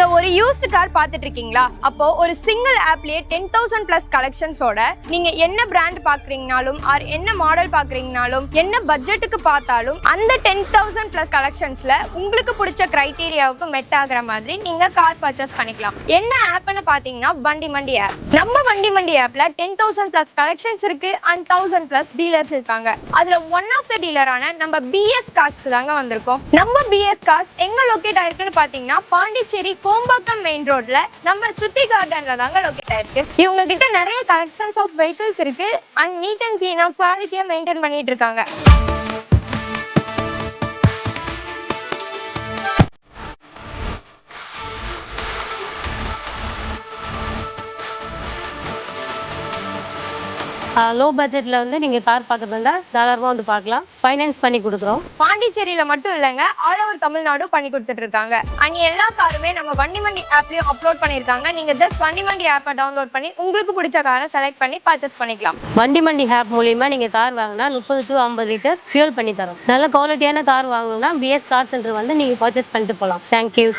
நீங்க ஒரு used car பார்த்துட்டு இருக்கீங்களா? அப்போ ஒரு சிங்கிள் ஆப்லயே 10,000 பிளஸ் கலெக்ஷன்ஸோட நீங்க என்ன பிராண்ட் பாக்குறீங்கனாலும் ஆர் என்ன மாடல் பாக்குறீங்கனாலும் என்ன பட்ஜெட்டுக்கு பார்த்தாலும் அந்த 10,000 பிளஸ் கலெக்ஷன்ஸ்ல உங்களுக்கு பிடிச்ச கிரைட்டீரியாவுக்கு மெட் ஆகுற மாதிரி நீங்க கார் பர்ச்சேஸ் பண்ணிக்கலாம். என்ன ஆப்னு பாத்தீங்கன்னா வண்டி மண்டி ஆப். நம்ம வண்டி மண்டி ஆப்ல 10,000 பிளஸ் கலெக்ஷன்ஸ் இருக்கு அண்ட் 1000 பிளஸ் டீலர்ஸ் இருக்காங்க. அதுல ஒன் ஆஃப் த டீலரான நம்ம பிஎஸ் கார்ஸ்க்கு தாங்க வந்திருக்கோம். நம்ம பிஎஸ் கார்ஸ் எங்க லொகேட் ஆயிருக்குன்னு பாத்தீங்கன்னா பாண்டிச்சேரி கோம்பாக்கம் மெயின் ரோட்ல நம்ம சுத்தி கார்டன்ல தாங்க லொகேட் ஆயிருக்கு. இவங்க கிட்ட நிறைய கலெக்ஷன்ஸ் ஆஃப் வெஹிக்கிள்ஸ் இருக்கு அண்ட் நீட் அண்ட் கிளீனா குவாலிட்டியா மெயின்டைன் பண்ணிட்டு இருக்காங்க. லோ பட்ஜெட்ல வந்து நீங்க கார் பார்க்கறதா தாராளமா வந்து பார்க்கலாம். ஃபைனான்ஸ் பண்ணி கொடுக்குறோம். பாண்டிச்சேரியில மட்டும் இல்லைங்க, ஆல் ஓவர் தமிழ்நாடு பண்ணி கொடுத்துட்டு இருக்காங்க. அண்ட் எல்லா காருமே நம்ம வண்டி மண்டி ஆப்லயும் அப்லோட் பண்ணிருக்காங்க. நீங்க ஜஸ்ட் வண்டி மண்டி ஆப்பை டவுன்லோட் பண்ணி உங்களுக்கு பிடிச்ச காரை செலக்ட் பண்ணி பர்ச்சேஸ் பண்ணிக்கலாம். வண்டி மண்டி ஆப் மூலியமா நீங்க கார் வாங்கினா 30 to 50 லிட்டர் ஃபியூல் பண்ணி தரோம். நல்ல குவாலிட்டியான கார் வாங்கணும்னா பிஎஸ் கார் சென்டர் வந்து நீங்க பர்ச்சேஸ் பண்ணிட்டு போகலாம். தேங்க்யூ.